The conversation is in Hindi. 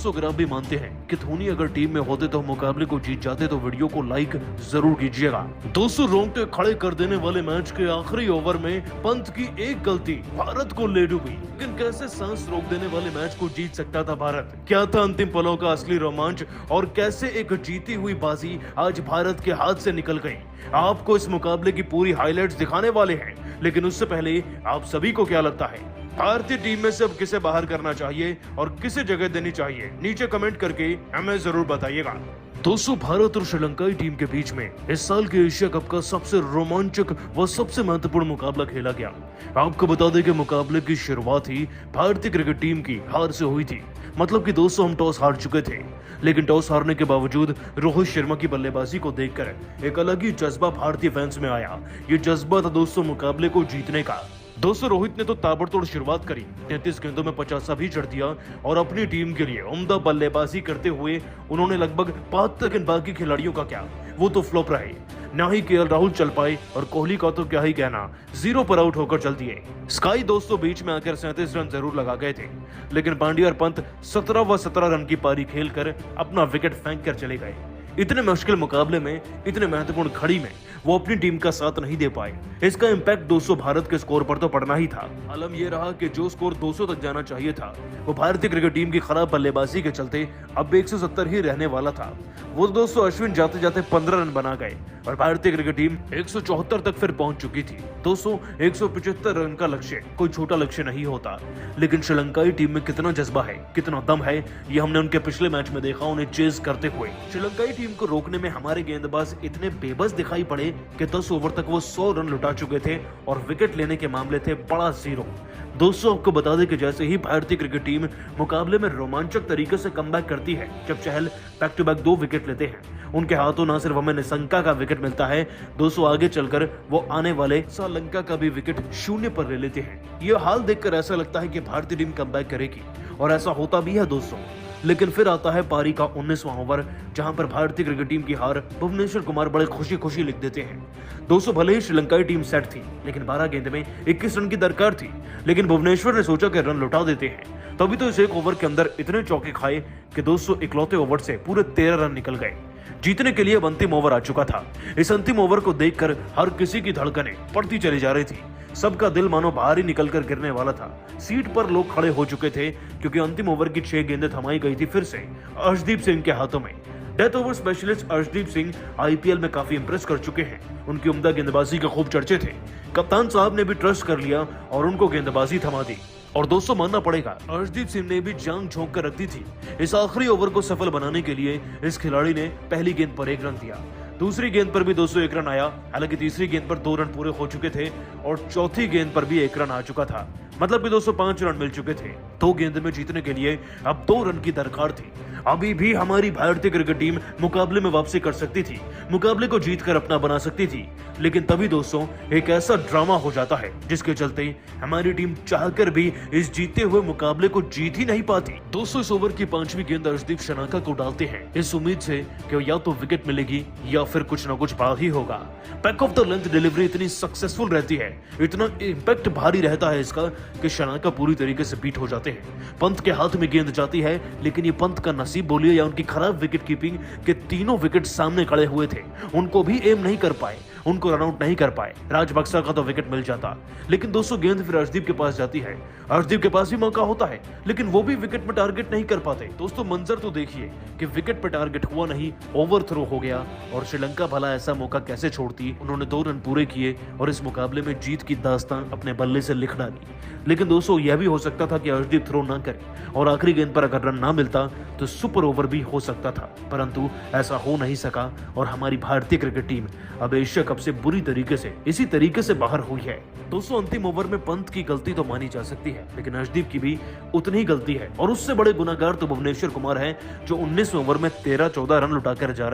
दोस्तों अगर आप भी मानते हैं कि धोनी अगर टीम में होते तो मुकाबले को जीत जाते तो वीडियो को लाइक जरूर कीजिएगा। दोस्तों रोंगटे खड़े कर देने वाले मैच के आखिरी ओवर में पंत की एक गलती भारत को ले डूबी, लेकिन कैसे सांस रोक देने वाले मैच को जीत सकता था भारत? क्या था अंतिम पलों का असली रोमांच और कैसे एक जीती हुई बाजी आज भारत के हाथ से निकल गई? आपको इस मुकाबले की पूरी हाइलाइट्स दिखाने वाले हैं, लेकिन उससे पहले आप सभी को क्या लगता है भारतीय टीम में से अब किसे बाहर करना चाहिए और किसे जगह देनी चाहिए? नीचे कमेंट करके हमें जरूर बताइएगा। दोस्तों भारत और श्रीलंकाई टीम के बीच में इस साल के एशिया कप का सबसे रोमांचक व सबसे महत्वपूर्ण मुकाबला खेला गया। आपको बता दें कि मुकाबले की शुरुआत ही भारतीय क्रिकेट टीम की हार से हुई थी। मतलब कि दोस्तों हम टॉस हार चुके थे, लेकिन टॉस हारने के बावजूद रोहित शर्मा की बल्लेबाजी को देखकर एक अलग ही जज्बा भारतीय फैंस में आया। ये जज्बा था दोस्तों मुकाबले को जीतने का। दोस्तों रोहित ने तो ताबड़तोड़ शुरुआत करी, 33 गेंदों में 50 भी जड़ दिया और अपनी टीम के लिए उम्दा बल्लेबाजी करते हुए उन्होंने लगभग 75, लेकिन बाकी खिलाड़ियों का क्या, वो तो फ्लॉप रहे। ना ही केएल राहुल चल पाए और कोहली का तो क्या ही कहना, 0 पर आउट होकर चल दिए। स्काई दोस्तों बीच में आकर 37 रन जरूर लगा गए थे, लेकिन पांड्या और पंत 17 व 17 रन की पारी खेलकर अपना विकेट फेंक कर चले गए। इतने मुश्किल मुकाबले में, इतने महत्वपूर्ण घड़ी में वो अपनी टीम का साथ नहीं दे पाए। इसका इम्पैक्ट 200 भारत के स्कोर पर तो पड़ना ही था। आलम यह रहा कि जो स्कोर 200 तक जाना चाहिए था वो भारतीय क्रिकेट टीम की खराब बल्लेबाजी के चलते अब 170 ही रहने वाला था। वो दोस्तों अश्विन जाते जाते 15 रन बना गए और भारतीय क्रिकेट टीम 174 तक फिर पहुंच चुकी थी। दोस्तों 175 रन का लक्ष्य कोई छोटा लक्ष्य नहीं होता, लेकिन श्रीलंकाई टीम में कितना जज्बा है, कितना दम है, ये हमने उनके पिछले मैच में देखा उन्हें चेज करते हुए। श्रीलंकाई टीम को रोकने में हमारे गेंदबाज इतने बेबस दिखाई पड़े कि 10 ओवर तक वो 100 रन लुटा चुके थे और विकेट लेने के मामले थे बड़ा 0। दोस्तों आपको बता दें कि जैसे ही भारतीय क्रिकेट टीम मुकाबले में रोमांचक तरीके से कमबैक करती है, जब चहल बैक टू बैक 2 विकेट लेते हैं, उनके हाथों न सिर्फ हमें निशंका का विकेट मिलता है, दोस्तों आगे चलकर वो आने वाले श्रीलंका का भी विकेट 0 पर ले लेते हैं। ये हाल देखकर ऐसा लगता है कि भारतीय टीम कमबैक करेगी और ऐसा होता भी है दोस्तों। लेकिन फिर आता है पारी का 19वां ओवर, जहां पर भारतीय क्रिकेट टीम की हार भुवनेश्वर कुमार बड़े खुशी खुशी लिख देते हैं। दोस्तों भले ही श्रीलंकाई टीम सेट थी, लेकिन 12 गेंद में 21 रन की दरकार थी, लेकिन भुवनेश्वर ने सोचा कि रन लौटा देते हैं। तभी तो इस एक ओवर के अंदर इतने चौके खाए कि दोस्तों इकलौते ओवर से पूरे 13 रन निकल गए। जीतने के लिए अब अंतिम ओवर आ चुका था। इस अंतिम ओवर को देखकर हर किसी की धड़कनें बढ़ती चली जा रही थी। सबका दिल मानो बाहर ही निकलकर गिरने वाला था। सीट पर लोग खड़े हो चुके थे क्योंकि अंतिम ओवर की 6 गेंदें थमाई गई थी फिर से अर्शदीप सिंह के हाथों में। Death over specialist Arshdeep Singh IPL में काफी इंप्रेस कर चुके हैं। उनकी उम्दा गेंदबाजी के खूब चर्चे थे। कप्तान साहब ने भी ट्रस्ट कर लिया और उनको गेंदबाजी थमा दी। और दोस्तों मानना पड़ेगा अर्शदीप सिंह ने भी जांग झोंक कर रख दी थी। इस आखिरी ओवर को सफल बनाने के लिए इस खिलाड़ी ने पहली गेंद पर 1 रन दिया, दूसरी गेंद पर भी दोस्तों 1 रन आया। हालांकि तीसरी गेंद पर 2 रन पूरे हो चुके थे और चौथी गेंद पर भी 1 रन आ चुका था। मतलब कि दोस्तों 5 रन मिल चुके थे। 2 गेंद में जीतने के लिए अब 2 रन की दरकार थी। अभी भी हमारी भारतीय क्रिकेट टीम मुकाबले में वापसी कर सकती थी, मुकाबले को जीतकर अपना बना सकती थी, लेकिन तभी दोस्तों एक ऐसा ड्रामा हो जाता है जिसके चलते हमारी टीम चाहकर भी इस जीते हुए मुकाबले को जीत ही नहीं पाती। दोस्तों इस ओवर की 5वीं गेंद अर्शदीप शनाका को डालते हैं इस उम्मीद से कि या तो विकेट मिलेगी या फिर कुछ ना कुछ बात ही होगा। Back of the length delivery इतनी सक्सेसफुल रहती है, इतना इम्पैक्ट भारी रहता है इसका कि शनाका पूरी तरीके से बीट हो जाते हैं। पंत के हाथ में गेंद जाती है, लेकिन ये पंत का नसीब बोलिए या उनकी खराब विकेट कीपिंग के तीनों विकेट सामने खड़े हुए थे, उनको भी एम नहीं कर पाए, उनको रन आउट नहीं कर पाए। राजबक्सा का तो विकेट मिल जाता, लेकिन दोस्तों गेंद फिर अर्शदीप के पास जाती है। अर्शदीप के पास भी मौका होता है, लेकिन वो भी विकेट में टारगेट नहीं कर पाते। दोस्तों मंजर तो देखिए कि विकेट पर टारगेट हुआ नहीं, ओवर थ्रो हो गया और श्रीलंका भला ऐसा मौका कैसे छोड़ती। उन्होंने 2 रन पूरे किए और इस मुकाबले में जीत की दास्तान अपने बल्ले से लिख डाली। लेकिन दोस्तों यह भी हो सकता था कि अर्शदीप थ्रो ना करे और आखिरी गेंद पर अगर रन ना मिलता तो सुपर ओवर भी हो सकता था, परंतु ऐसा हो नहीं सका और हमारी भारतीय क्रिकेट टीम अब एशिया कप से बुरी तरीके से इसी तरीके से बाहर हुई है। दोस्तों अंतिम ओवर में पंत की गलती तो मानी जा सकती है, लेकिन अर्शदीप की भी उतनी ही गलती है और उससे बड़े गुनाहगार तो भुवनेश्वर कुमार हैं जो 19वें ओवर में 13-14 रन लुटाकर जा रहे